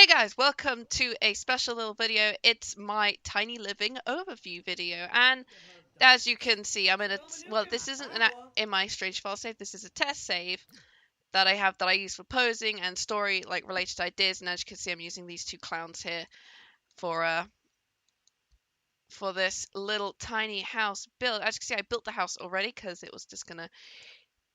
Hey guys, welcome to a special little video. It's my tiny living overview video, and as you can see, I'm in a well, this isn't in my strange file save. This is a test save that I have that I use for posing and story like related ideas. And as you can see, I'm using these two clowns here for this little tiny house build. As you can see, I built the house already because it was just gonna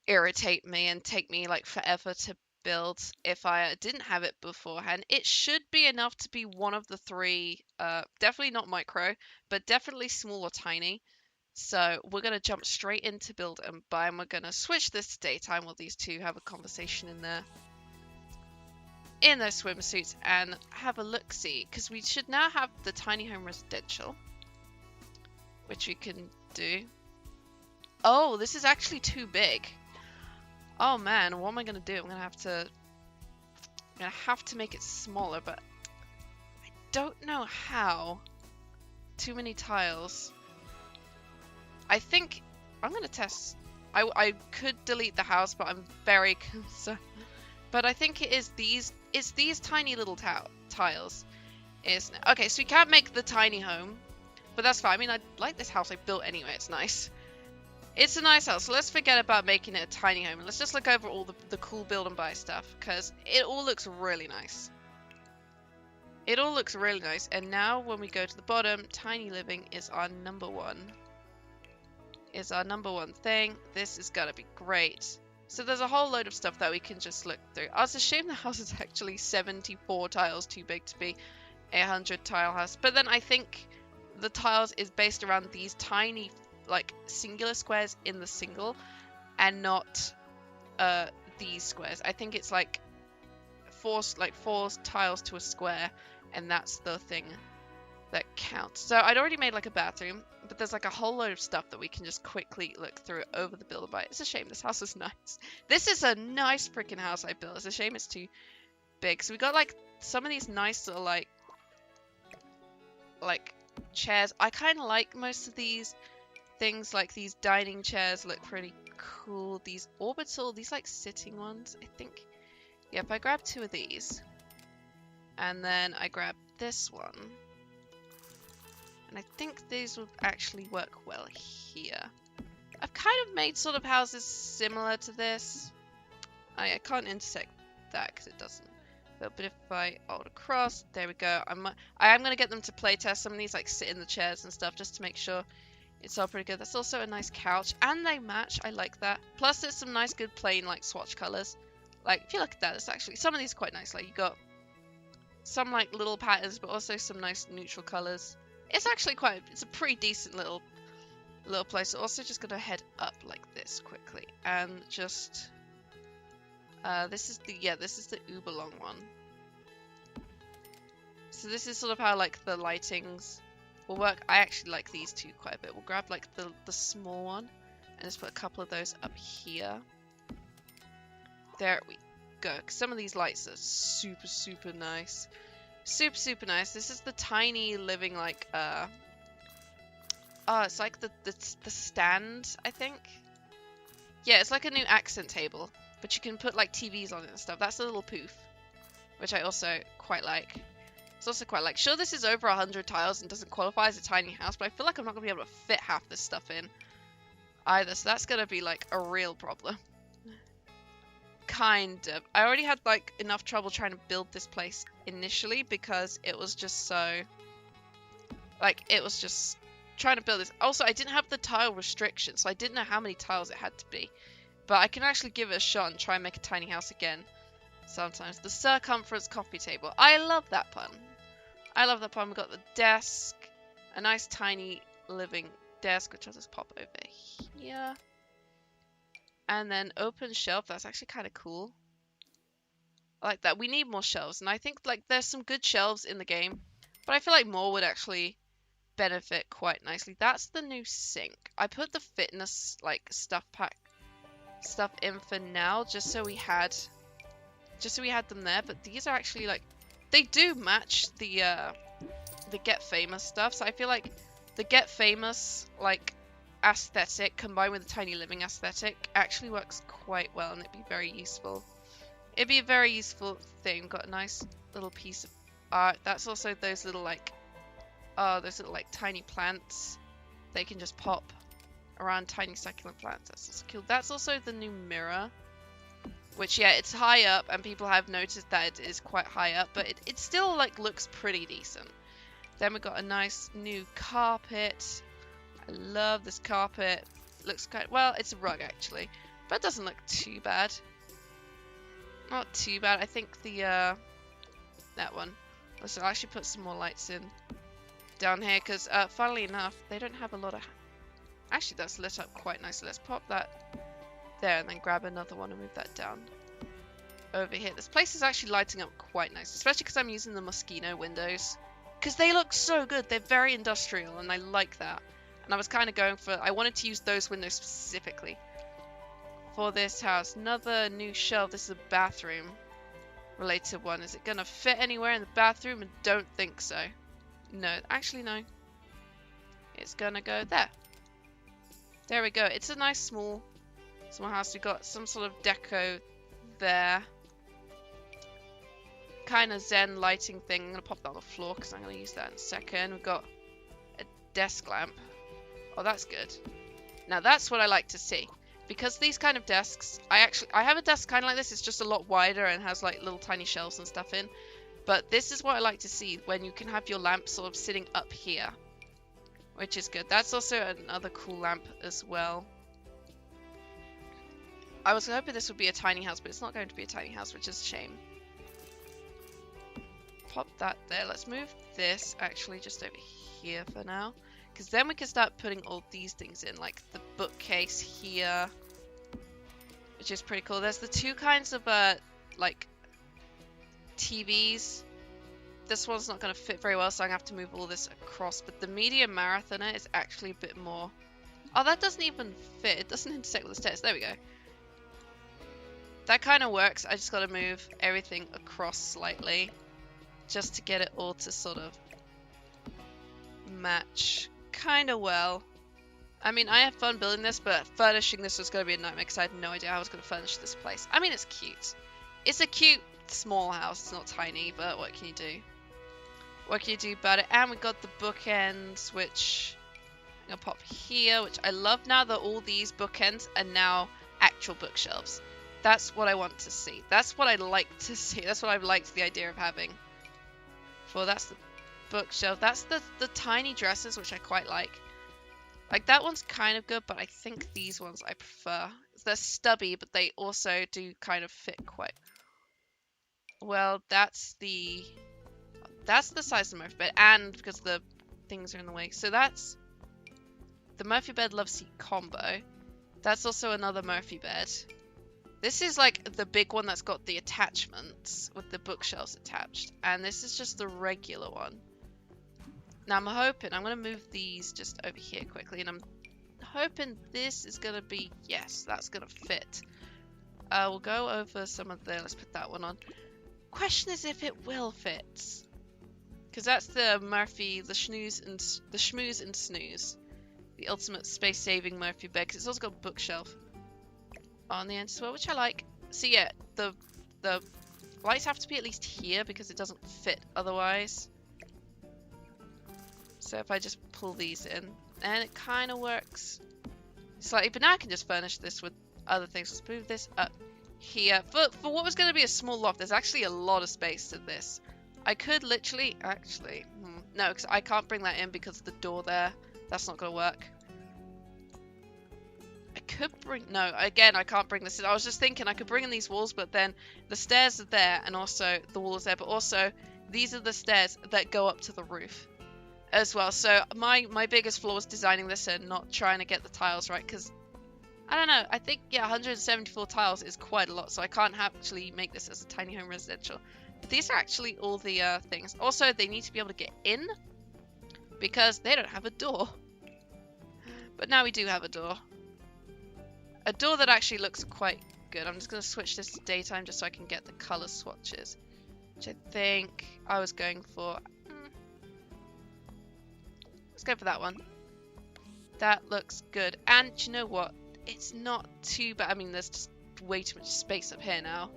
irritate me and take me like forever to build if I didn't have it beforehand. It should be enough to be one of the three, definitely not micro, but definitely small or tiny. So we're going to jump straight into build and buy, and we're going to switch this to daytime while these two have a conversation in their swimsuits and have a look-see, because we should now have the tiny home residential, which we can do. Oh, this is actually too big. Oh man, what am I gonna do? I'm gonna have to make it smaller, but I don't know how. Too many tiles. I think I'm gonna test. I could delete the house, but I'm very concerned. But I think it is these. It's these tiny little tiles. Okay, so we can't make the tiny home, but that's fine. I mean, I like this house I built anyway. It's nice. It's a nice house, so let's forget about making it a tiny home. Let's just look over all the cool build and buy stuff, because it all looks really nice. It all looks really nice, and now when we go to the bottom, tiny living is our number one. Is our number one thing. This is gonna be great. So there's a whole load of stuff that we can just look through. I was ashamed the house is actually 74 tiles too big to be a 100 tile house, but then I think the tiles is based around these tiny like singular squares in the single and not these squares. I think it's like four tiles to a square, and that's the thing that counts. So I'd already made like a bathroom, but there's like a whole load of stuff that we can just quickly look through over the build by. It's a shame this house is nice. This is a nice freaking house I built. It's a shame it's too big. So we got like some of these nice little like chairs. I kind of like most of these things, like these dining chairs look pretty cool. These orbital, these like sitting ones, I think. Yeah, if I grab two of these, and then I grab this one, and I think these would actually work well here. I've kind of made sort of houses similar to this. I can't intersect that because it doesn't. But if I hold across, there we go. I am going to get them to play test some of these, like sit in the chairs and stuff, just to make sure it's all pretty good. That's also a nice couch, and they match. I like that. Plus, there's some nice, good plain like swatch colors. Like if you look at that, it's actually some of these quite nice. Like you got some like little patterns, but also some nice neutral colors. It's actually it's a pretty decent little place. So also just gonna head up like this quickly, and just this is the uber long one. So this is sort of how like the lightings will work. I actually like these two quite a bit. We'll grab like the small one and just put a couple of those up here. There we go. Some of these lights are super nice. Super nice. This is the tiny living like it's like the stand, I think. Yeah, it's like a new accent table, but you can put like TVs on it and stuff. That's a little poof, which I also quite like. It's also quite like, sure, this is over 100 tiles and doesn't qualify as a tiny house, but I feel like I'm not going to be able to fit half this stuff in either, so that's going to be like a real problem. Kind of. I already had like enough trouble trying to build this place initially because it was just so, like, it was just trying to build this. Also, I didn't have the tile restriction, so I didn't know how many tiles it had to be, but I can actually give it a shot and try and make a tiny house again sometimes. The circumference coffee table. I love that pun. I love that pun. We've got the desk, a nice tiny living desk, which I'll just pop over here. And then open shelf. That's actually kind of cool. I like that. We need more shelves, and I think like there's some good shelves in the game, but I feel like more would actually benefit quite nicely. That's the new sink. I put the fitness like stuff in for now, just so we had them there. But these are actually like, they do match the Get Famous stuff. So I feel like the Get Famous like aesthetic combined with the tiny living aesthetic actually works quite well, and it'd be very useful. It'd be a very useful thing. Got a nice little piece of art. That's also those little like, oh, those little like tiny plants. They can just pop around tiny succulent plants. That's also cool. That's also the new mirror, which, yeah, it's high up, and people have noticed that it is quite high up, but it still like looks pretty decent. Then we got a nice new carpet. I love this carpet. It looks kind of, well, it's a rug actually, but it doesn't look too bad. Not too bad. I think the that one. Let's actually put some more lights in down here, because funnily enough, they don't have a lot of. Actually, that's lit up quite nicely. Let's pop that there and then grab another one and move that down over here. This place is actually lighting up quite nice, especially because I'm using the Moschino windows, because they look so good. They're very industrial, and I like that. And I was kind of going for, I wanted to use those windows specifically for this house. Another new shelf. This is a bathroom related one. Is it going to fit anywhere in the bathroom? I don't think so. No, actually no. It's going to go there. There we go. It's a nice small house. We've got some sort of deco there. Kind of zen lighting thing. I'm going to pop that on the floor because I'm going to use that in a second. We've got a desk lamp. Oh, that's good. Now that's what I like to see. Because these kind of desks, I have a desk kind of like this. It's just a lot wider and has like little tiny shelves and stuff in. But this is what I like to see, when you can have your lamp sort of sitting up here, which is good. That's also another cool lamp as well. I was hoping this would be a tiny house, but it's not going to be a tiny house, which is a shame. Pop that there. Let's move this actually just over here for now, because then we can start putting all these things in, like the bookcase here, which is pretty cool. There's the two kinds of like TVs. This one's not going to fit very well, so I'm going to have to move all this across. But the Media Marathoner is actually a bit more. Oh, that doesn't even fit. It doesn't intersect with the stairs. There we go. That kind of works. I just got to move everything across slightly, just to get it all to sort of match kind of well. I mean, I had fun building this, but furnishing this was going to be a nightmare because I had no idea how I was going to furnish this place. I mean, it's cute. It's a cute small house. It's not tiny, but what can you do? What can you do about it? And we got the bookends, which I'm going to pop here, which I love now that all these bookends are now actual bookshelves. That's what I want to see. That's what I like to see. That's what I've liked the idea of having. That's the bookshelf. That's the tiny dresses, which I quite like. Like, that one's kind of good, but I think these ones I prefer. They're stubby, but they also do kind of fit quite well. That's the size of the Murphy bed, and because the things are in the way. So that's the Murphy bed love seat combo. That's also another Murphy bed. This is like the big one that's got the attachments with the bookshelves attached, and this is just the regular one. Now I'm hoping, I'm going to move these just over here quickly, and I'm hoping this is going to be, yes, that's going to fit. We'll go over some of the, let's put that one on. Question is if it will fit. Because that's the Murphy, the Schmooze and Snooze. The ultimate space-saving Murphy bed, because it's also got a bookshelf on the end as well, which I like. So yeah, the lights have to be at least here because it doesn't fit otherwise. So if I just pull these in, and it kind of works slightly, but now I can just furnish this with other things. Let's move this up here. For what was going to be a small loft, there's actually a lot of space to this. I could literally, no, because I can't bring that in because of the door there. That's not going to work. I could bring, no, again, I can't bring this in. I was just thinking I could bring in these walls, but then the stairs are there, and also the wall is there, but also these are the stairs that go up to the roof as well. So my biggest flaw was designing this and not trying to get the tiles right, because I don't know, I think, yeah, 174 tiles is quite a lot, so I can't actually make this as a tiny home residential. But these are actually all the things. Also, they need to be able to get in because they don't have a door. But now we do have a door. A door that actually looks quite good. I'm just going to switch this to daytime just so I can get the color swatches, which I think I was going for. Let's go for that one. That looks good. And you know what? It's not too bad. I mean, there's just way too much space up here now.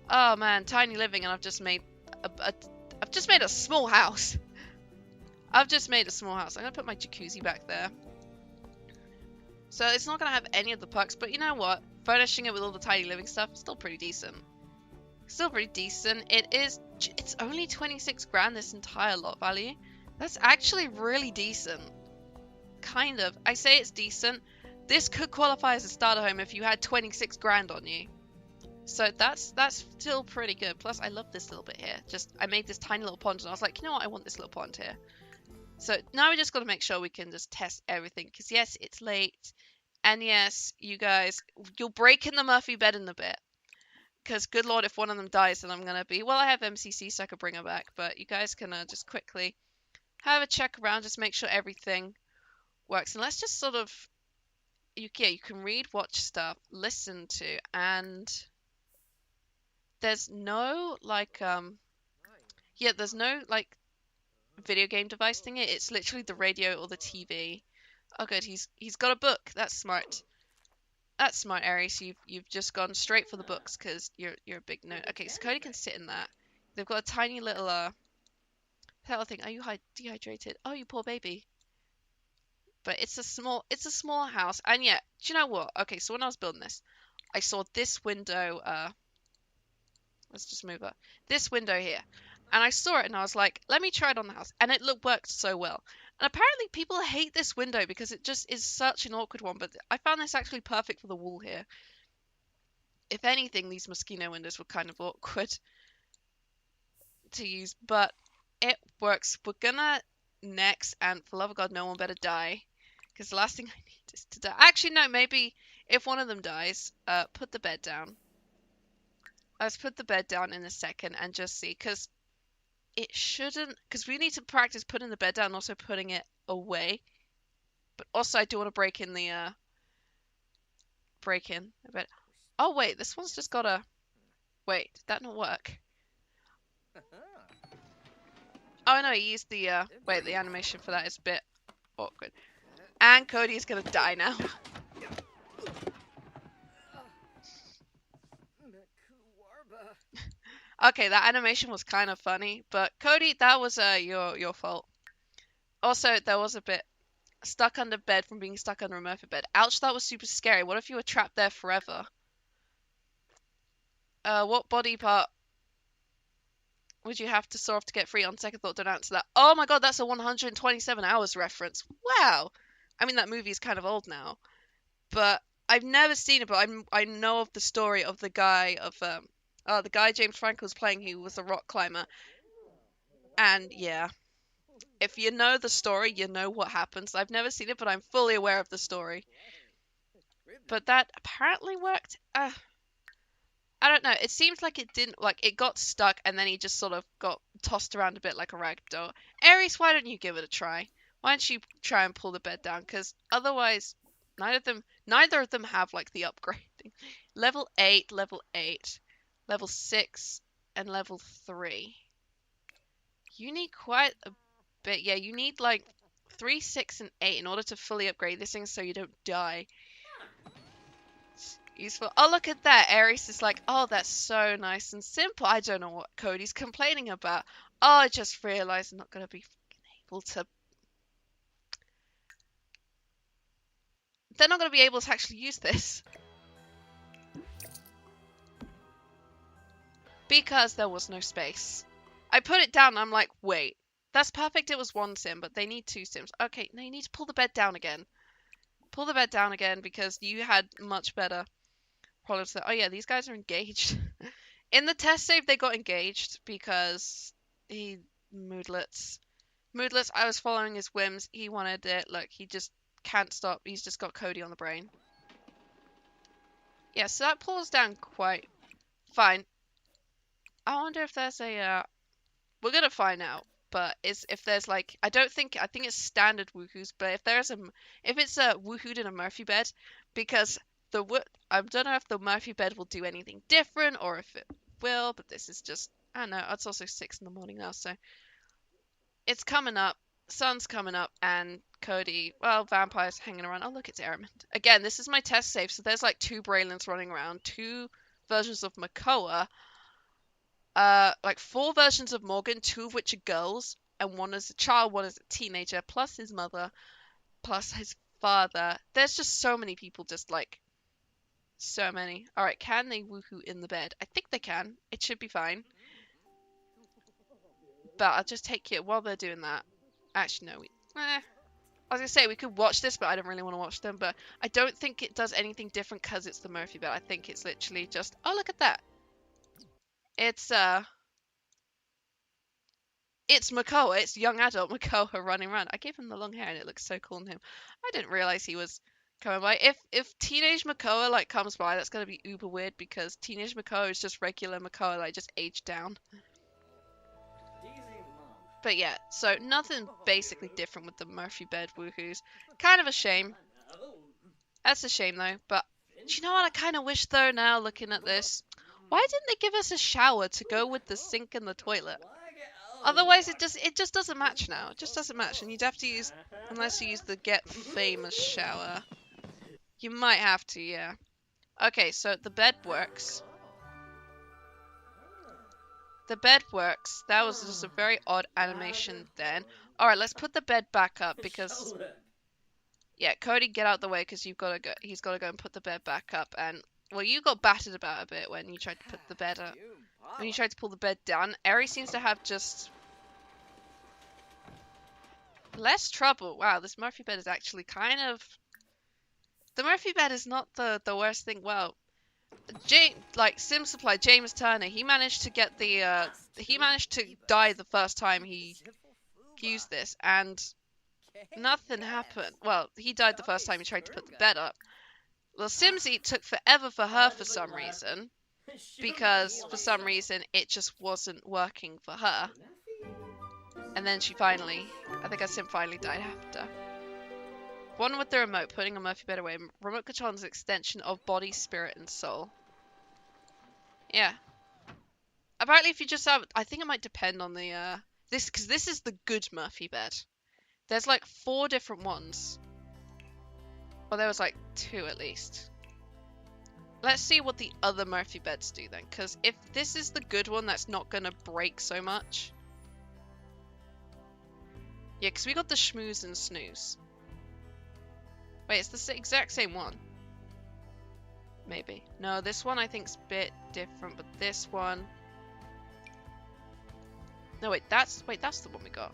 Oh man, tiny living, and I've just made I've just made a small house. I've just made a small house. I'm gonna put my jacuzzi back there. So it's not gonna have any of the perks, but you know what? Furnishing it with all the tiny living stuff, still pretty decent. Still pretty decent. It's only 26 grand, this entire lot value. That's actually really decent. Kind of. I say it's decent. This could qualify as a starter home if you had 26 grand on you. So that's still pretty good. Plus, I love this little bit here. I made this tiny little pond, and I was like, you know what? I want this little pond here. So now we just got to make sure we can just test everything. Because yes, it's late. And yes, you guys, you'll break in the Murphy bed in a bit. Because good lord, if one of them dies, then I'm going to be... Well, I have MCC, so I could bring her back. But you guys can just quickly have a check around. Just make sure everything works. And let's just sort of... you can read, watch stuff, listen to, and... there's no, like, there's no, like, video game device thingy. It's literally the radio or the TV. Oh, good. He's got a book. That's smart. That's smart, Aries. You've just gone straight for the books because you're a big nerd. Okay, so Cody can sit in that. They've got a tiny little thing. Are you dehydrated? Oh, you poor baby. But it's a small house, and yeah, do you know what? Okay, so when I was building this, I saw this window. Let's just move up. This window here. And I saw it and I was like, let me try it on the house. And it worked so well. And apparently people hate this window because it just is such an awkward one. But I found this actually perfect for the wall here. If anything, these mosquito windows were kind of awkward to use. But it works. We're gonna next, and for love of God, no one better die. Because the last thing I need is to die. Actually, no, maybe if one of them dies, put the bed down. Let's put the bed down in a second and just see, because it shouldn't, because we need to practice putting the bed down and also putting it away. But also I do want to break in the bed. Oh wait, this one's just got a, wait, did that not work? Oh no, I used the, wait, the animation for that is a bit awkward. And Cody is gonna die now. Okay, that animation was kind of funny, but Cody, that was your fault. Also, there was a bit stuck under bed from being stuck under a Murphy bed. Ouch, that was super scary. What if you were trapped there forever? What body part would you have to saw off to get free? On second thought, don't answer that. Oh my god, that's a 127 hours reference. Wow. I mean, that movie is kind of old now, but I've never seen it, but I know of the story of the guy the guy James Franco was playing, who was a rock climber. And yeah, if you know the story, you know what happens. I've never seen it, but I'm fully aware of the story. But that apparently worked. I don't know. It seems like it didn't. Like, it got stuck, and then he just sort of got tossed around a bit like a rag doll. Aries, why don't you give it a try? Why don't you try and pull the bed down? Because otherwise, neither of them have like the upgrading. Level 8, level 8. Level 6 and level 3. You need quite a bit. Yeah, you need like 3, 6, and 8 in order to fully upgrade this thing so you don't die. It's useful. Oh, look at that. Aries is like, oh, that's so nice and simple. I don't know what Cody's complaining about. Oh, I just realized I'm not going to be able to... They're not going to be able to actually use this. Because there was no space. I put it down and I'm like, wait, that's perfect. It was 1 sim, but they need 2 sims. Okay, now you need to pull the bed down again. Pull the bed down again because you had much better problems. Oh yeah, these guys are engaged. In the test save, they got engaged because Moodlets, I was following his whims. He wanted it. Look, he just can't stop. He's just got Cody on the brain. Yeah, so that pulls down quite fine. I wonder if there's a, we're gonna find out, but if there's like, I think it's standard woohoos, but if it's a woohooed in a Murphy bed, because I don't know if the Murphy bed will do anything different, or if it will, but this is just, I don't know, it's also 6 in the morning now, so it's coming up, sun's coming up, and Cody, well, vampires hanging around. Oh look, it's Airman. Again, this is my test save, so there's like 2 Braylons running around, 2 versions of Makoa. like 4 versions of Morgan, 2 of which are girls, and 1 is a child, 1 is a teenager, plus his mother, plus his father. There's just so many people, just like so many. All right, can they woohoo in the bed? I think they can. It should be fine. But I'll just take it while they're doing that. Actually, no. I was gonna say we could watch this, but I don't really want to watch them. But I don't think it does anything different because it's the Murphy bed. I think it's literally just, oh, look at that. It's Makoa. It's young adult Makoa running around. I gave him the long hair and it looks so cool on him. I didn't realize he was coming by. If teenage Makoa like comes by, that's gonna be uber weird because teenage Makoa is just regular Makoa, like just aged down. But yeah, so nothing basically different with the Murphy bed woohoos. Kind of a shame. That's a shame though. But do you know what I kind of wish though now looking at this? Why didn't they give us a shower to go with the sink and the toilet? Otherwise it just doesn't match now. It just doesn't match, and you'd have to use, unless you use the Get Famous shower. You might have to, yeah. Okay, so the bed works. The bed works. That was just a very odd animation then. Alright, let's put the bed back up because... Yeah, Cody, get out the way because you've got to go. He's got to go and put the bed back up. And, well, you got battered about a bit when you tried to put the bed up. When you tried to pull the bed down. Eri seems to have just... less trouble. Wow, this Murphy bed is actually kind of... The Murphy bed is not the worst thing. Well... Sim Supply, James Turner, he managed to get the, he managed to die the first time he used this, and nothing happened. Well, he died the first time he tried to put the bed up. Well, Simsy took forever for her for some reason, because for some reason it just wasn't working for her. And then she finally, I think Sim finally died after. One with the remote, putting a Murphy bed away. Remote control is an extension of body, spirit, and soul. Yeah. Apparently, if you just have... I think it might depend on the, because this is the good Murphy bed. There's like 4 different ones. Well, there was like 2 at least. Let's see what the other Murphy beds do then. Because if this is the good one, that's not going to break so much. Yeah, because we got the schmooze and snooze. Wait, it's the exact same one. Maybe. No, this one I think's a bit different, but this one... No, wait, that's the one we got.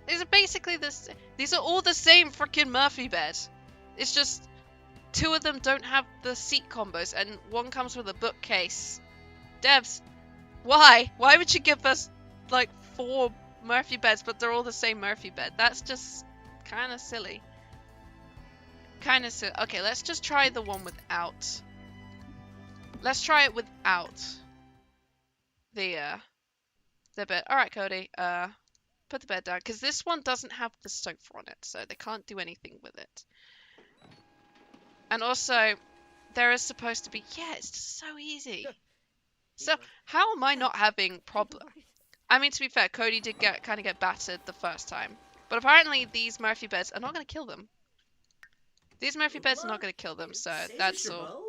These are basically this. These are all the same freaking Murphy bed. It's just 2 of them don't have the seat combos, and 1 comes with a bookcase. Devs, why? Why would you give us like 4 Murphy beds, but they're all the same Murphy bed? That's just kind of silly. Kind of silly. Okay, let's just try the one without. Let's try it without the bed. All right, Cody. Put the bed down because this one doesn't have the sofa on it, so they can't do anything with it. And also, there is supposed to be. Yeah, it's just so easy. So how am I not having problem? I mean, to be fair, Cody did kind of get battered the first time, but apparently these Murphy beds are not going to kill them. These Murphy beds are not going to kill them, so that's all.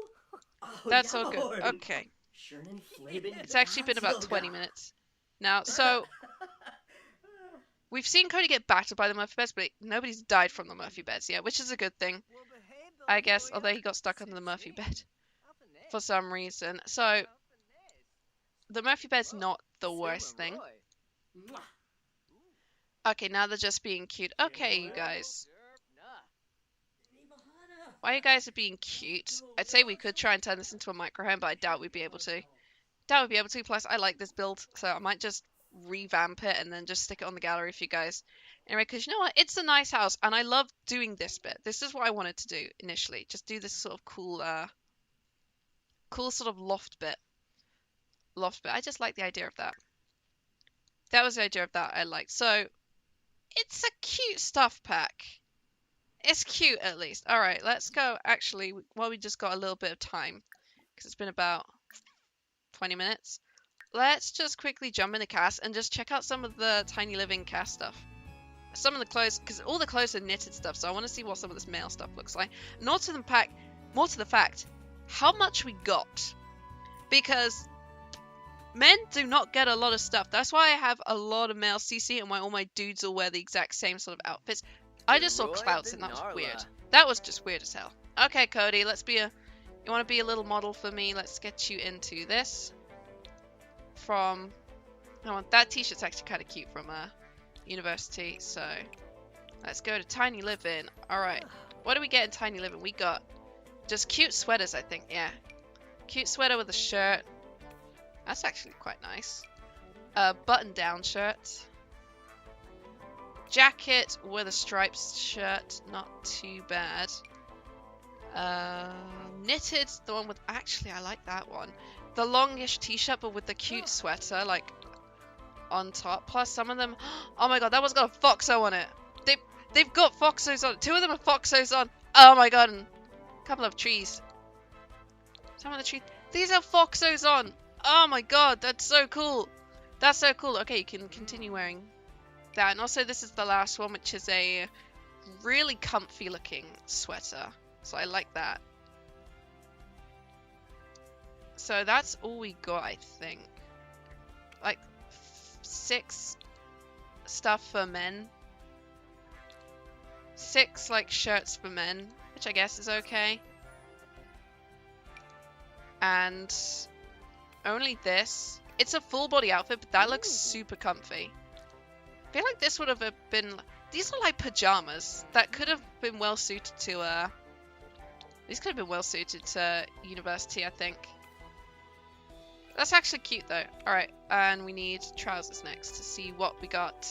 That's all good. Okay. It's actually been about 20 minutes now, so we've seen Cody get battered by the Murphy beds, but nobody's died from the Murphy beds yet, which is a good thing, I guess, although he got stuck under the Murphy bed for some reason. So, the Murphy bed's not the worst thing. Okay, now they're just being cute. Okay, you guys. While you guys are being cute, I'd say we could try and turn this into a micro home, but I doubt we'd be able to. Plus I like this build, so I might just revamp it and then just stick it on the gallery for you guys. Anyway, because you know what? It's a nice house, and I love doing this bit. This is what I wanted to do initially. Just do this sort of cool sort of loft bit. I just like the idea of that. That was the idea of that I liked. So, it's a cute stuff pack. It's cute, at least. Alright, let's go, actually, while we just got a little bit of time, because it's been about 20 minutes, let's just quickly jump into CAS and just check out some of the Tiny Living CAS stuff. Some of the clothes, because all the clothes are knitted stuff, so I want to see what some of this male stuff looks like. More to the fact, how much we got. Because Men do not get a lot of stuff. That's why I have a lot of male CC and why all my dudes all wear the exact same sort of outfits. I just saw clouds and that was weird. That was just weird as hell. Okay, Cody, let's be a... You want to be a little model for me? Let's get you into this. From... Oh, that t-shirt's actually kind of cute from university, so... Let's go to Tiny Living. Alright. What do we get in Tiny Living? We got just cute sweaters, I think. Yeah. Cute sweater with a shirt. That's actually quite nice. Button-down shirt. Jacket with a striped shirt. Not too bad. Knitted. The one with... Actually, I like that one. The longish t-shirt, but with the cute sweater, like, on top. Plus, some of them... Oh my god, that one's got a foxo on it. They've got foxos on. 2 of them are foxos on. Oh my god. And a couple of trees. Some of the trees. These are foxos on. Oh my god. That's so cool. That's so cool. Okay, you can continue wearing that. And also this is the last one, which is a really comfy looking sweater. So I like that. So that's all we got, I think. Like 6 stuff for men. 6 like shirts for men, which I guess is okay. And only this. It's a full body outfit, but that looks super comfy. I feel like this would have been... These are like pajamas that could have been well suited to these could have been well suited to university, I think. That's actually cute though. Alright, and we need trousers next to see what we got.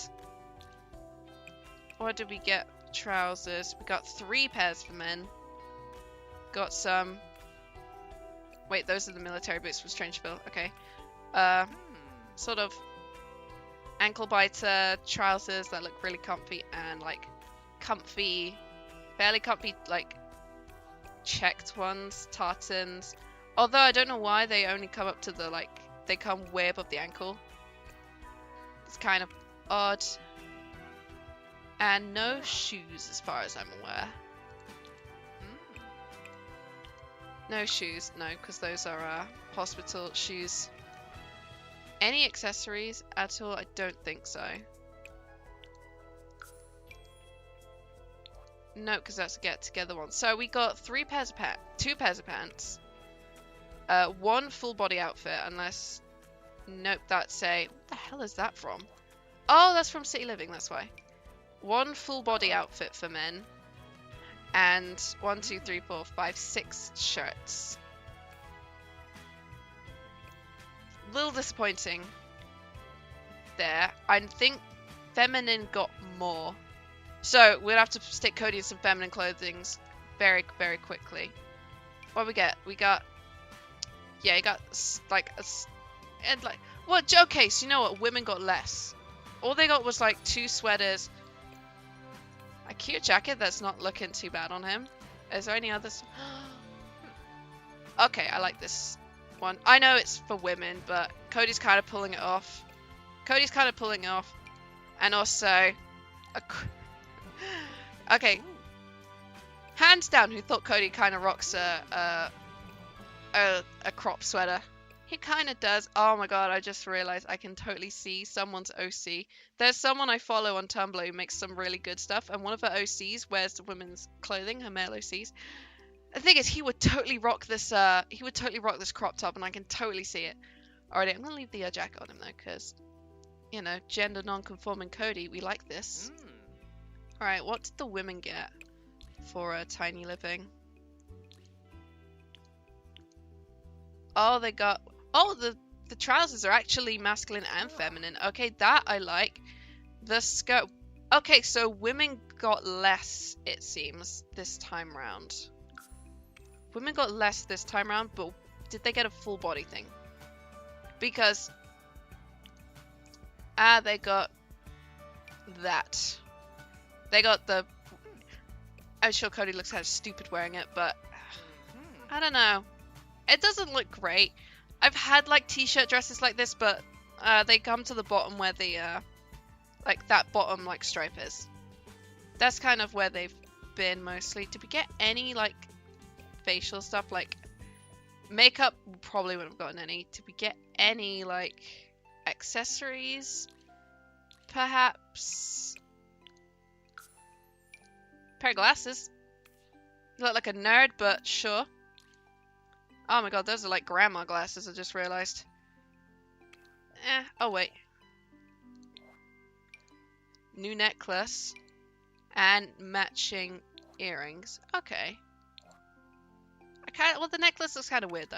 What did we get? Trousers. We got 3 pairs for men. Got some... Wait, those are the military boots from Strangeville. Okay. Sort of ankle biter trousers that look really comfy and like comfy, fairly comfy, like checked ones, tartans. Although I don't know why they only come up to the like, they come way above the ankle. It's kind of odd. And no shoes as far as I'm aware. No shoes, no, because those are hospital shoes. Any accessories at all? I don't think so. No, because that's a get-together one. So we got 2 pairs of pants. 1 full body outfit, unless... Nope, that's a... What the hell is that from? Oh, that's from City Living, that's why. 1 full body outfit for men. And 1, 2, 3, 4, 5, 6 shirts. Little disappointing there. I think feminine got more. So we'll have to stick Cody in some feminine clothings very, very quickly. What we get? We got... Yeah, you got like a... And like... Well, okay, so you know what? Women got less. All they got was like 2 sweaters. A cute jacket that's not looking too bad on him. Is there any others? Okay, I like this one. I know it's for women, but Cody's kind of pulling it off. Cody's kind of pulling it off. And also... Okay. Hands down, who thought Cody kind of rocks a crop sweater? He kind of does. Oh my god, I just realized I can totally see someone's OC. There's someone I follow on Tumblr who makes some really good stuff, and one of her OCs wears the women's clothing, her male OCs. The thing is, he would totally rock this crop top, and I can totally see it. Alrighty, I'm gonna leave the jacket on him though, because, you know, gender non-conforming Cody, we like this. Alright, what did the women get for a Tiny Living? Oh, they got... Oh, the trousers are actually masculine and feminine. Okay, that I like. The skirt... Okay, so women got less, it seems, this time round. Women got less this time round, but did they get a full body thing? Because... they got... that. They got the... I'm sure Cody looks kind of stupid wearing it, but... I don't know. It doesn't look great. I've had like t-shirt dresses like this, but they come to the bottom where the like that bottom like stripe is. That's kind of where they've been mostly. Did we get any like facial stuff? Like Makeup, probably wouldn't have gotten any. Did we get any, like, accessories? Perhaps. Pair of glasses. You look like a nerd, but sure. Oh my god, those are like grandma glasses, I just realized. Oh wait. New necklace. And matching earrings. Okay. Well, the necklace looks kind of weird, though.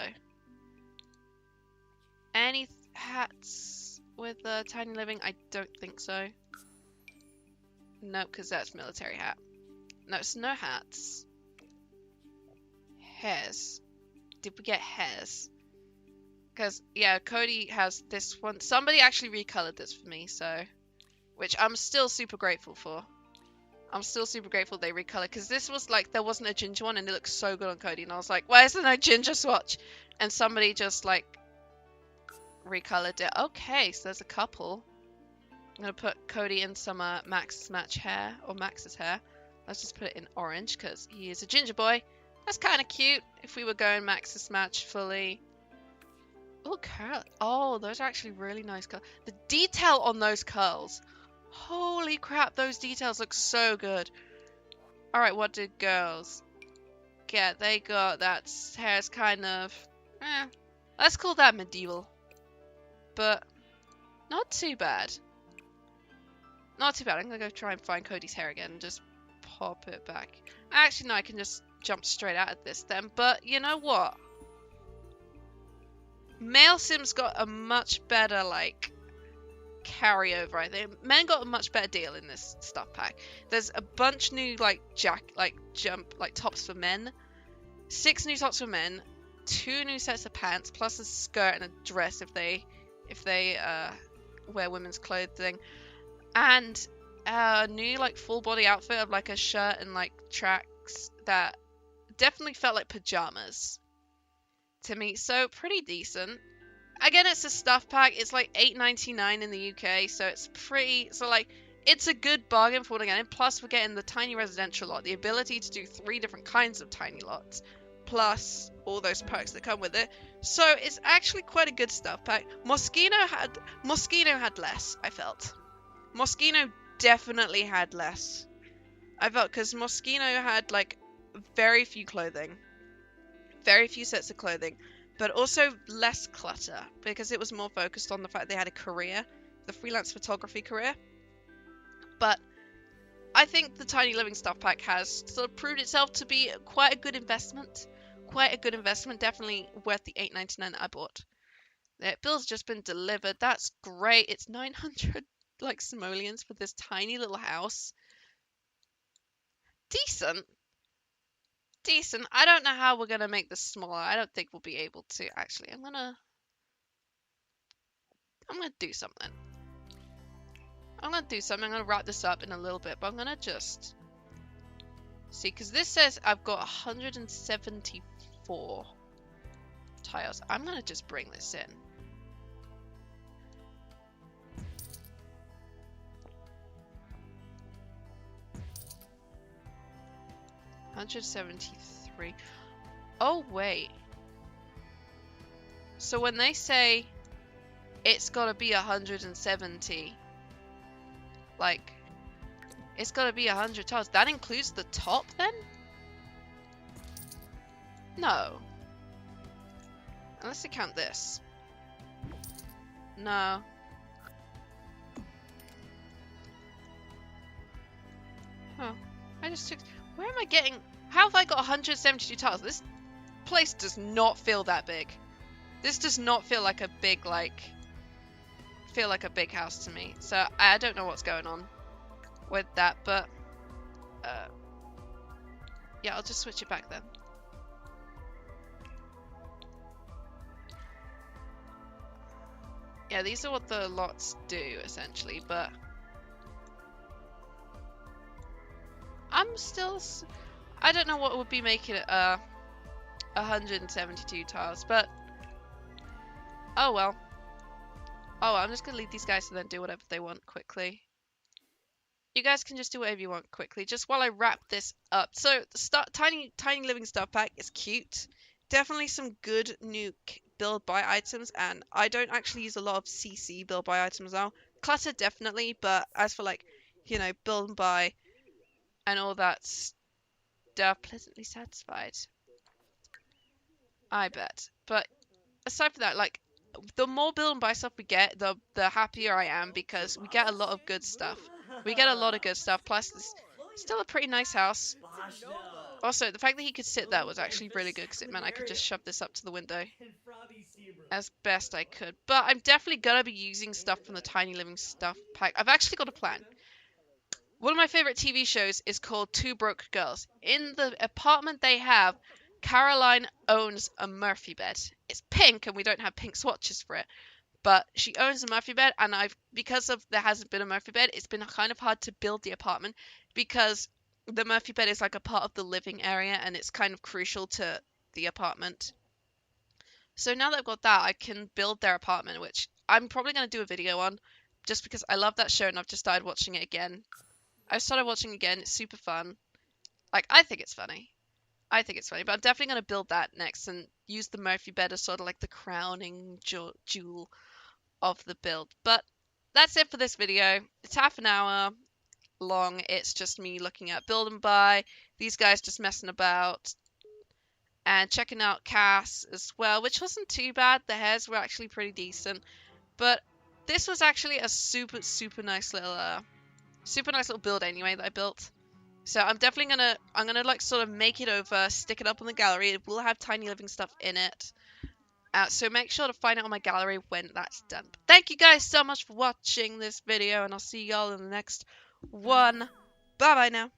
Any hats with Tiny Living? I don't think so. Nope, because that's military hat. No, it's no hats. Hairs. Did we get hairs? Because, yeah, Cody has this one. Somebody actually recolored this for me, so... Which I'm still super grateful for. I'm still super grateful they recolored, because this was like, there wasn't a ginger one, and it looked so good on Cody, and I was like, why is there no ginger swatch? And somebody just, like, recolored it. Okay, so there's a couple. I'm going to put Cody in some Max's Match hair, or Max's hair. Let's just put it in orange, because he is a ginger boy. That's kind of cute, if we were going Max's Match fully. Oh, curl. Oh, those are actually really nice curls. The detail on those curls. Holy crap, those details look so good. Alright, what did girls get? They got that hair's kind of... let's call that medieval. But not too bad. Not too bad. I'm going to go try and find Cody's hair again and just pop it back. Actually, no, I can just jump straight out of this then. But you know what? Male Sims got a much better, like, carryover, I think. Men got a much better deal in this stuff pack. There's a bunch new, like, tops for men. 6 new tops for men. 2 new sets of pants, plus a skirt and a dress if they wear women's clothing. And a new, like, full body outfit of, like, a shirt and, like, tracks that definitely felt like pajamas to me. So, pretty decent. Again, it's a stuff pack. It's like $8.99 in the UK, so it's pretty... So, like, it's a good bargain for what we're getting. Plus, we're getting the tiny residential lot, the ability to do 3 different kinds of tiny lots, plus all those perks that come with it. So, it's actually quite a good stuff pack. Moschino had less, I felt. Moschino definitely had less. I felt, because Moschino had, like, very few clothing. Very few sets of clothing. But also less clutter, because it was more focused on the fact they had a career, the freelance photography career. But I think the Tiny Living Stuff Pack has sort of proved itself to be quite a good investment. Quite a good investment, definitely worth the $8.99 that I bought. The bill's just been delivered. That's great. It's 900 like simoleons for this tiny little house. Decent. Decent. I don't know how we're gonna make this smaller. I don't think we'll be able to. Actually, I'm gonna do something. I'm gonna wrap this up in a little bit, but I'm gonna just see, because this says I've got 174 tiles. I'm gonna just bring this in. $173. Oh, wait. So when they say it's gotta be 170, like, it's gotta be 100 tiles, that includes the top then? No. Unless you count this. No. Oh, I just took... Where am I getting... How have I got 172 tiles? This place does not feel that big. This does not feel like a big, like... Feel like a big house to me. So, I don't know what's going on with that, but... yeah, I'll just switch it back then. Yeah, these are what the lots do, essentially, but... I'm still... I don't know what would be making it 172 tiles, but... Oh well. Oh, I'm just gonna leave these guys to then do whatever they want quickly. You guys can just do whatever you want quickly, just while I wrap this up. So, the Tiny Living Stuff Pack is cute. definitely some good new build buy items, and I don't actually use a lot of CC build buy items now. Clutter definitely, but as for like, build and buy and all that stuff, pleasantly satisfied. I bet. But aside from that, like the more build and buy stuff we get, the happier I am because we get a lot of good stuff. We get a lot of good stuff. Plus, it's still a pretty nice house. Also, the fact that he could sit there was actually really good because it meant I could just shove this up to the window as best I could. But I'm definitely gonna be using stuff from the Tiny Living Stuff pack. I've actually got a plan. One of my favorite TV shows is called Two Broke Girls. In the apartment they have, Caroline owns a Murphy bed. It's pink and we don't have pink swatches for it. But she owns a Murphy bed, and because of there hasn't been a Murphy bed, it's been kind of hard to build the apartment because the Murphy bed is like a part of the living area and it's kind of crucial to the apartment. So now that I've got that, I can build their apartment, which I'm probably going to do a video on just because I love that show and I've just started watching it again. I started watching again. It's super fun. Like, I think it's funny. I think it's funny, but I'm definitely going to build that next and use the Murphy bed as sort of like the crowning jewel of the build. But that's it for this video. It's half an hour long. It's just me looking at build and buy, these guys just messing about, and checking out CAS as well, which wasn't too bad. The hairs were actually pretty decent, but this was actually a super nice little build anyway that I built. So I'm definitely gonna like sort of make it over, stick it up on the gallery. It will have Tiny Living stuff in it. So make sure to find it on my gallery when that's done. But thank you guys so much for watching this video, and I'll see y'all in the next one. Bye bye now.